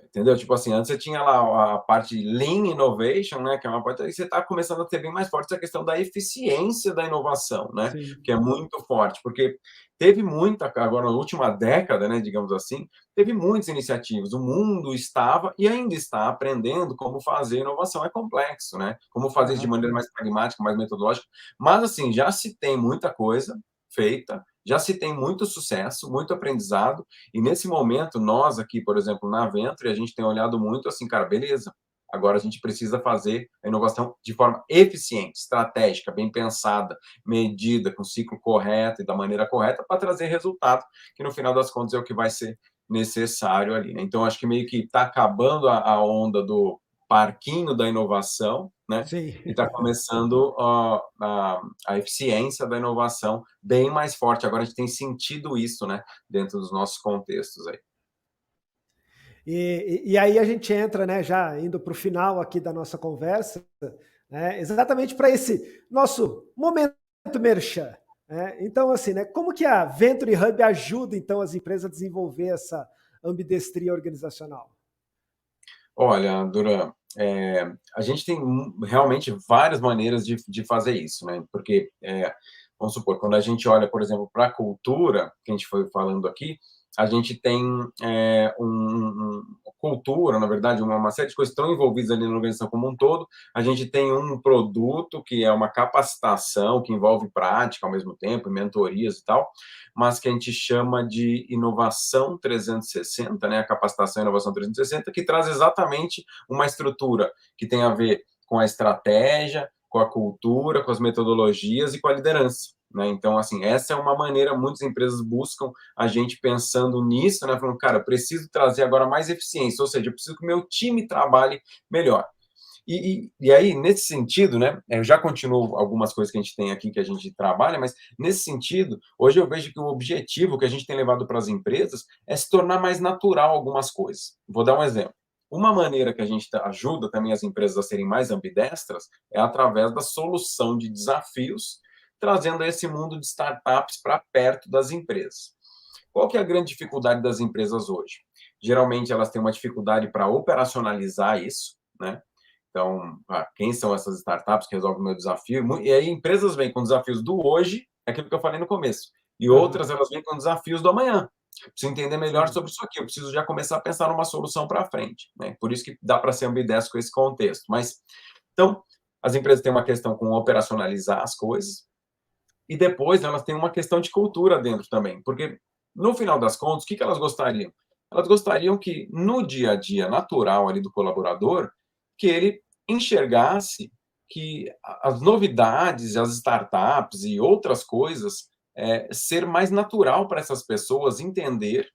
Speaker 2: entendeu? Tipo assim, antes você tinha lá a parte Lean Innovation, né, que é uma parte, aí você está começando a ter bem mais forte essa questão da eficiência da inovação, né,
Speaker 1: Sim.
Speaker 2: que é muito forte, porque teve muita, agora na última década, né, digamos assim, teve muitas iniciativas, o mundo estava e ainda está aprendendo como fazer inovação, é complexo, né, como fazer isso de
Speaker 1: Aham.
Speaker 2: maneira mais pragmática, mais metodológica, mas assim, já se tem muita coisa feita, já se tem muito sucesso, muito aprendizado, e nesse momento, nós aqui, por exemplo, na Venture, a gente tem olhado muito assim, cara, beleza, agora a gente precisa fazer a inovação de forma eficiente, estratégica, bem pensada, medida, com o ciclo correto e da maneira correta, para trazer resultado, que no final das contas é o que vai ser necessário ali, né? Então, acho que meio que está acabando a onda do parquinho da inovação, né?
Speaker 1: Sim.
Speaker 2: E está começando a eficiência da inovação bem mais forte. Agora a gente tem sentido isso, né? Dentro dos nossos contextos aí.
Speaker 1: E aí a gente entra, né, já indo para o final aqui da nossa conversa, né, exatamente para esse nosso momento merchan. Né? Então, assim, né, como que a Venture Hub ajuda, então, as empresas a desenvolver essa ambidestria organizacional?
Speaker 2: Olha, Duran, a gente tem realmente várias maneiras de fazer isso, né? Porque, vamos supor, quando a gente olha, por exemplo, para a cultura, que a gente foi falando aqui, a gente tem cultura, na verdade, uma série de coisas que estão envolvidas ali na organização como um todo. A gente tem um produto que é uma capacitação, que envolve prática ao mesmo tempo, mentorias e tal, mas que a gente chama de inovação 360, né? A capacitação e inovação 360, que traz exatamente uma estrutura que tem a ver com a estratégia, com a cultura, com as metodologias e com a liderança. Né? Então, assim, essa é uma maneira, muitas empresas buscam a gente pensando nisso, né? Falando, cara, preciso trazer agora mais eficiência, ou seja, eu preciso que o meu time trabalhe melhor. E aí, nesse sentido, né, eu já continuo algumas coisas que a gente tem aqui que a gente trabalha, mas nesse sentido, hoje eu vejo que o objetivo que a gente tem levado para as empresas é se tornar mais natural algumas coisas. Vou dar um exemplo. Uma maneira que a gente ajuda também as empresas a serem mais ambidestras é através da solução de desafios, trazendo esse mundo de startups para perto das empresas. Qual que é a grande dificuldade das empresas hoje? Geralmente elas têm uma dificuldade para operacionalizar isso, né? Então, quem são essas startups que resolvem o meu desafio? E aí, empresas vêm com desafios do hoje, é aquilo que eu falei no começo, e outras
Speaker 1: Aham.
Speaker 2: elas vêm com desafios do amanhã. Preciso entender melhor
Speaker 1: Sim.
Speaker 2: sobre isso aqui, eu preciso já começar a pensar numa solução para frente. Né? Por isso que dá para ser ambidestro com esse contexto. Mas, então, as empresas têm uma questão com operacionalizar as coisas, e depois elas têm uma questão de cultura dentro também, porque no final das contas, o que elas gostariam? Elas gostariam que no dia a dia natural ali do colaborador, que ele enxergasse que as novidades, as startups e outras coisas, ser mais natural para essas pessoas entender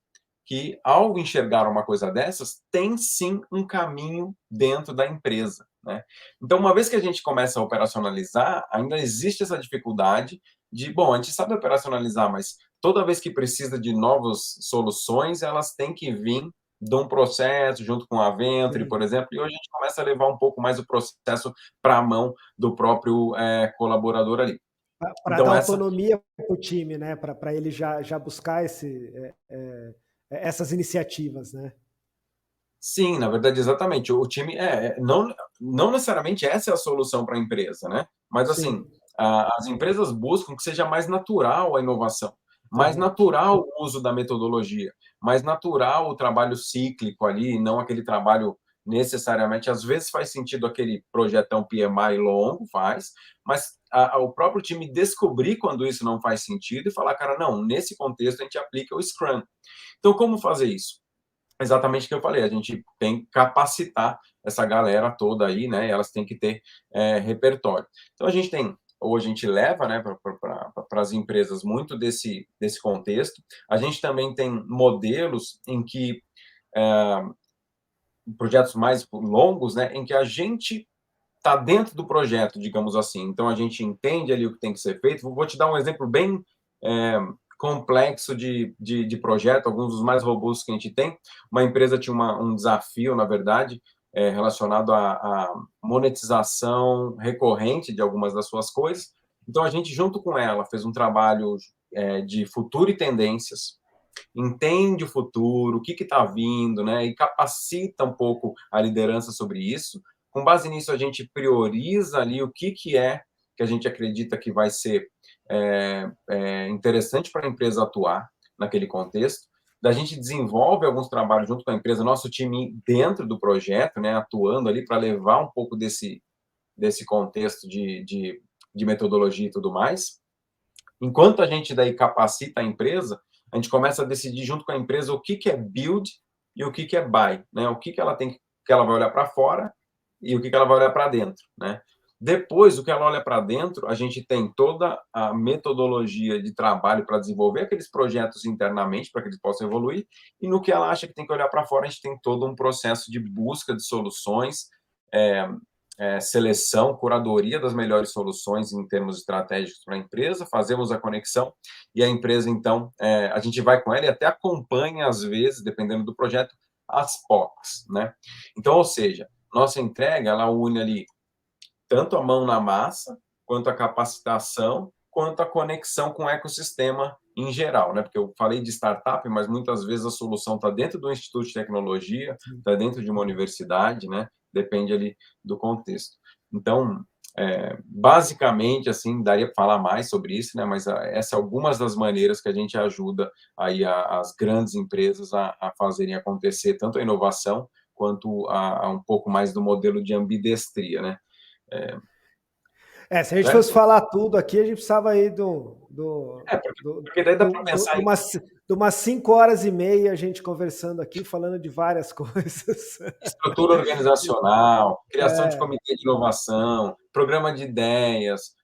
Speaker 2: que, ao enxergar uma coisa dessas, tem sim um caminho dentro da empresa. Né? Então, uma vez que a gente começa a operacionalizar, ainda existe essa dificuldade de, bom, a gente sabe operacionalizar, mas toda vez que precisa de novas soluções, elas têm que vir de um processo, junto com a Venture, por
Speaker 1: Sim.
Speaker 2: exemplo, e hoje a gente começa a levar um pouco mais o processo para a mão do próprio colaborador ali.
Speaker 1: Para dar
Speaker 2: Então, essa
Speaker 1: autonomia para o time, né? Para ele já buscar essas iniciativas, né?
Speaker 2: Sim, na verdade, exatamente. O time não necessariamente essa é a solução para a empresa, né? Mas
Speaker 1: Sim.
Speaker 2: assim, as empresas buscam que seja mais natural a inovação, mais
Speaker 1: Aham.
Speaker 2: natural o uso da metodologia, mais natural o trabalho cíclico ali, não aquele trabalho necessariamente. Às vezes faz sentido aquele projetão PMI longo, faz, mas o próprio time descobrir quando isso não faz sentido e falar, cara, não, nesse contexto a gente aplica o Scrum. Então, como fazer isso? Exatamente o que eu falei, a gente tem que capacitar essa galera toda aí, né? Elas têm que ter repertório. Então a gente tem, ou a gente leva, né, para as empresas muito desse contexto. A gente também tem modelos em que projetos mais longos, né, em que a gente está dentro do projeto, digamos assim. Então a gente entende ali o que tem que ser feito. Vou te dar um exemplo bem complexo de projeto, alguns dos mais robustos que a gente tem. Uma empresa tinha um desafio, na verdade, relacionado à monetização recorrente de algumas das suas coisas. Então, a gente, junto com ela, fez um trabalho de futuro e tendências, entende o futuro, o que está vindo, né, e capacita um pouco a liderança sobre isso. Com base nisso, a gente prioriza ali o que é que a gente acredita que vai ser interessante para a empresa atuar naquele contexto. Da gente desenvolve alguns trabalhos junto com a empresa, nosso time dentro do projeto, né, atuando ali para levar um pouco desse contexto de metodologia e tudo mais. Enquanto a gente daí capacita a empresa, a gente começa a decidir junto com a empresa o que é build e o que é buy, né? O que ela tem, que ela vai olhar para fora e o que ela vai olhar para dentro, né? Depois, o que ela olha para dentro, a gente tem toda a metodologia de trabalho para desenvolver aqueles projetos internamente, para que eles possam evoluir, e no que ela acha que tem que olhar para fora, a gente tem todo um processo de busca de soluções, é, seleção, curadoria das melhores soluções em termos estratégicos para a empresa, fazemos a conexão e a empresa, então, a gente vai com ela e até acompanha, às vezes, dependendo do projeto, as POCs, né? Então, ou seja, nossa entrega, ela une ali tanto a mão na massa, quanto a capacitação, quanto a conexão com o ecossistema em geral, né? Porque eu falei de startup, mas muitas vezes a solução está dentro do instituto de tecnologia, está dentro de uma universidade, né? Depende ali do contexto. Então, basicamente, assim, daria para falar mais sobre isso, né? Mas essa é algumas das maneiras que a gente ajuda aí as grandes empresas a fazerem acontecer tanto a inovação quanto a um pouco mais do modelo de ambidestria, né?
Speaker 1: Se a gente fosse
Speaker 2: Certo?
Speaker 1: falar tudo aqui, a gente precisava aí
Speaker 2: Porque daí dá para pensar em
Speaker 1: de umas 5 horas e meia a gente conversando aqui, falando de várias coisas.
Speaker 2: estrutura organizacional, criação de
Speaker 1: É,
Speaker 2: comitê de inovação, programa de ideias,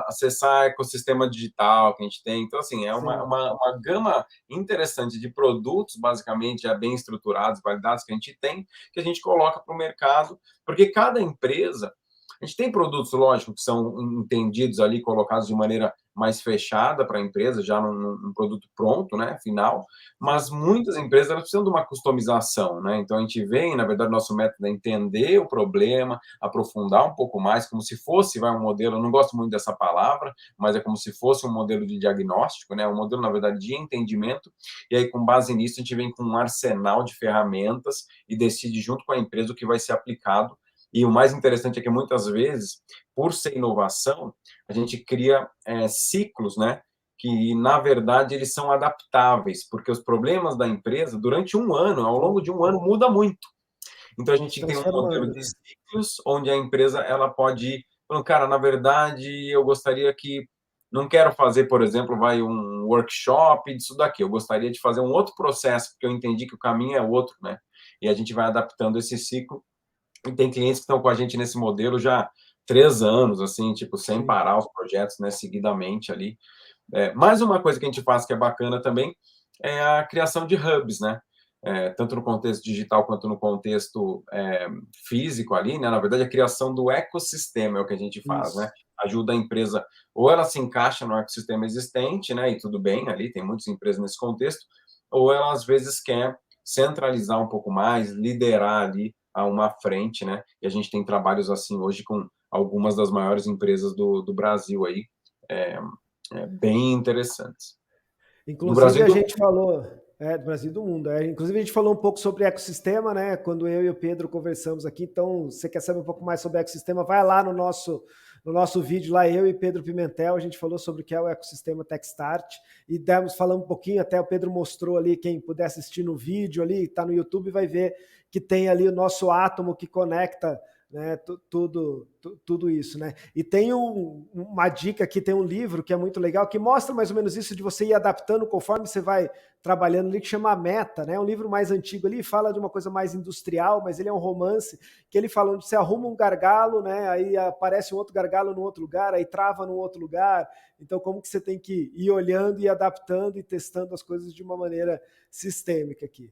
Speaker 2: acessar ecossistema digital que a gente tem. Então, assim, é
Speaker 1: sim.
Speaker 2: uma gama interessante de produtos, basicamente, já bem estruturados, validados, que a gente tem, que a gente coloca para o mercado, porque cada empresa. A gente tem produtos, lógico, que são entendidos ali, colocados de maneira mais fechada para a empresa, já num produto pronto, né, final, mas muitas empresas elas precisam de uma customização, né? Então a gente vem, na verdade, nosso método é entender o problema, aprofundar um pouco mais, como se fosse, um modelo, eu não gosto muito dessa palavra, mas é como se fosse um modelo de diagnóstico, né? Um modelo, na verdade, de entendimento, e aí, com base nisso, a gente vem com um arsenal de ferramentas e decide junto com a empresa o que vai ser aplicado. E o mais interessante é que, muitas vezes, por ser inovação, a gente cria ciclos, né? Que, na verdade, eles são adaptáveis, porque os problemas da empresa, durante um ano, ao longo de um ano, muda muito. Então, a
Speaker 1: Se
Speaker 2: gente tem um modelo
Speaker 1: transformando,
Speaker 2: de
Speaker 1: né?
Speaker 2: ciclos, onde a empresa ela pode ir falando, cara, na verdade, eu gostaria que, não quero fazer, por exemplo, um workshop disso daqui, eu gostaria de fazer um outro processo, porque eu entendi que o caminho é outro, né? E a gente vai adaptando esse ciclo, e tem clientes que estão com a gente nesse modelo já há 3 anos, assim, tipo, sem
Speaker 1: Sim.
Speaker 2: parar os projetos, né, seguidamente ali. Mais uma coisa que a gente faz que é bacana também é a criação de hubs, né? Tanto no contexto digital quanto no contexto físico ali, né? Na verdade, a criação do ecossistema é o que a gente faz, né?
Speaker 1: Isso.
Speaker 2: Ajuda a empresa, ou ela se encaixa no ecossistema existente, né? E tudo bem ali, tem muitas empresas nesse contexto, ou ela às vezes quer centralizar um pouco mais, liderar ali a uma frente, né? E a gente tem trabalhos assim hoje com algumas das maiores empresas do Brasil aí, é, bem interessantes. do Brasil
Speaker 1: Inclusive,
Speaker 2: e
Speaker 1: a
Speaker 2: do
Speaker 1: gente falou, do Brasil e do mundo. Inclusive, a gente falou um pouco sobre ecossistema, né? Quando eu e o Pedro conversamos aqui. Então, você quer saber um pouco mais sobre ecossistema? Vai lá no nosso vídeo, lá eu e Pedro Pimentel, a gente falou sobre o que é o ecossistema Techstart e falamos um pouquinho, até o Pedro mostrou ali, quem puder assistir no vídeo ali, está no YouTube, vai ver que tem ali o nosso átomo que conecta, né, tudo isso, né? E tem uma dica aqui, tem um livro que é muito legal, que mostra mais ou menos isso de você ir adaptando conforme você vai trabalhando ali, que chama Meta, né? Um livro mais antigo ali, fala de uma coisa mais industrial, mas ele é um romance, que ele fala onde você arruma um gargalo, né? Aí aparece um outro gargalo no outro lugar, aí trava num outro lugar. Então, como que você tem que ir olhando e adaptando e testando as coisas de uma maneira sistêmica aqui.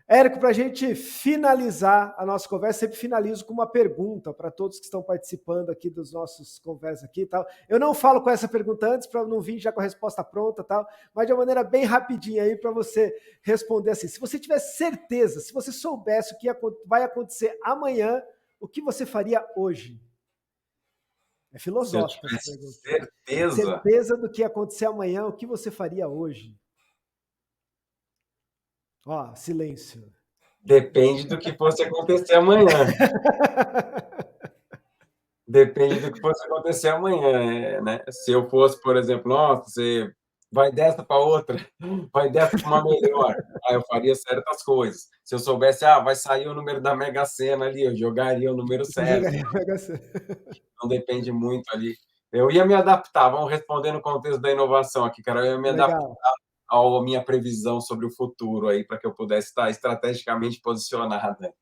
Speaker 1: Érico, para a gente finalizar a nossa conversa, sempre finalizo com uma pergunta para todos que estão participando aqui dos nossos conversas aqui e tal. Eu não falo com essa pergunta antes, para não vir já com a resposta pronta e tal, mas de uma maneira bem rapidinha aí para você responder assim. Se você tivesse certeza, se você soubesse o que vai acontecer amanhã, o que você faria hoje? É filosófica essa pergunta.
Speaker 2: Se eu tivesse certeza...
Speaker 1: Certeza do que ia acontecer amanhã, o que você faria hoje? Ó, silêncio.
Speaker 2: Depende do que fosse acontecer amanhã. Depende do que fosse acontecer amanhã, né? Se eu fosse, por exemplo, nossa, você vai dessa para outra, vai dessa para uma melhor, aí eu faria certas coisas. Se eu soubesse, vai sair o número da Mega Sena ali, eu jogaria o número
Speaker 1: Você
Speaker 2: certo.
Speaker 1: jogaria Mega Sena.
Speaker 2: Não depende muito ali. Eu ia me adaptar, vamos responder no contexto da inovação aqui, cara. Eu ia me adaptar à minha previsão sobre o futuro aí, para que eu pudesse estar estrategicamente posicionada.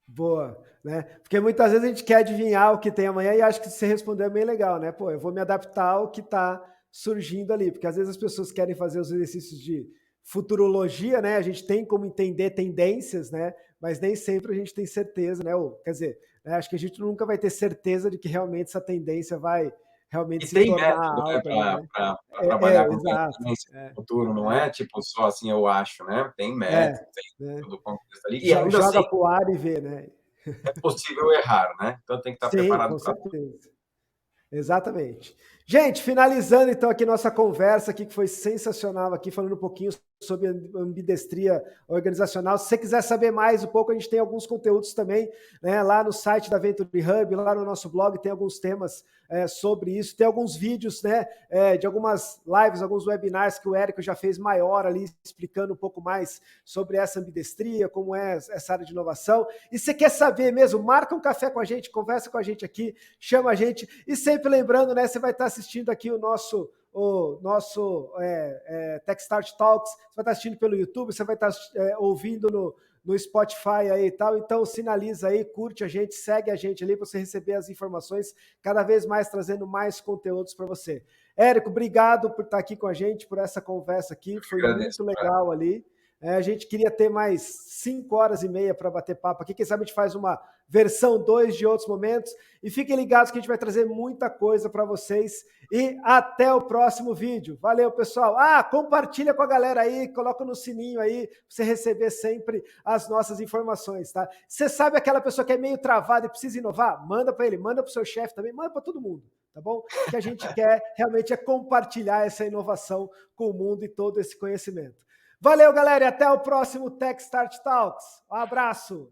Speaker 1: Boa, né? Porque muitas vezes a gente quer adivinhar o que tem amanhã e acho que você respondeu é bem legal, né? Pô, eu vou me adaptar ao que está surgindo ali, porque às vezes as pessoas querem fazer os exercícios de futurologia, né? A gente tem como entender tendências, né? Mas nem sempre a gente tem certeza, né? Ou, quer dizer, né? Acho que a gente nunca vai ter certeza de que realmente essa tendência vai realmente se
Speaker 2: tem
Speaker 1: tornar
Speaker 2: método,
Speaker 1: algo ali, né?
Speaker 2: para trabalhar com
Speaker 1: Exato.
Speaker 2: tendência no futuro, não é tipo só assim, eu acho, né? Tem método, tem
Speaker 1: né?
Speaker 2: todo o contexto ali. E ainda
Speaker 1: Joga
Speaker 2: assim,
Speaker 1: pro ar e vê, né?
Speaker 2: é possível errar, né? Então tem que estar
Speaker 1: Sim,
Speaker 2: preparado
Speaker 1: com
Speaker 2: para tudo.
Speaker 1: certeza. Exatamente. Gente, finalizando então aqui nossa conversa aqui, que foi sensacional aqui, falando um pouquinho sobre ambidestria organizacional. Se você quiser saber mais um pouco, a gente tem alguns conteúdos também, né, lá no site da Venture Hub, lá no nosso blog, tem alguns temas sobre isso, tem alguns vídeos, né, de algumas lives, alguns webinars que o Érico já fez maior ali, explicando um pouco mais sobre essa ambidestria, como é essa área de inovação. E se você quer saber mesmo, marca um café com a gente, conversa com a gente aqui, chama a gente, e sempre lembrando, né, você vai estar assistindo aqui o nosso Techstart Talks, você vai estar assistindo pelo YouTube, você vai estar ouvindo no Spotify aí e tal, então sinaliza aí, curte a gente, segue a gente ali para você receber as informações, cada vez mais trazendo mais conteúdos para você. Érico, obrigado por estar aqui com a gente, por essa conversa aqui, foi muito legal ali. A gente queria ter mais 5 horas e meia para bater papo aqui. Quem sabe a gente faz uma versão 2 de outros momentos. E fiquem ligados que a gente vai trazer muita coisa para vocês. E até o próximo vídeo. Valeu, pessoal. Compartilha com a galera aí, coloca no sininho aí, para você receber sempre as nossas informações, tá? Você sabe aquela pessoa que é meio travada e precisa inovar? Manda para ele, manda para o seu chefe também, manda para todo mundo, tá bom? O que a gente quer realmente é compartilhar essa inovação com o mundo e todo esse conhecimento. Valeu, galera, e até o próximo Techstart Talks. Um abraço!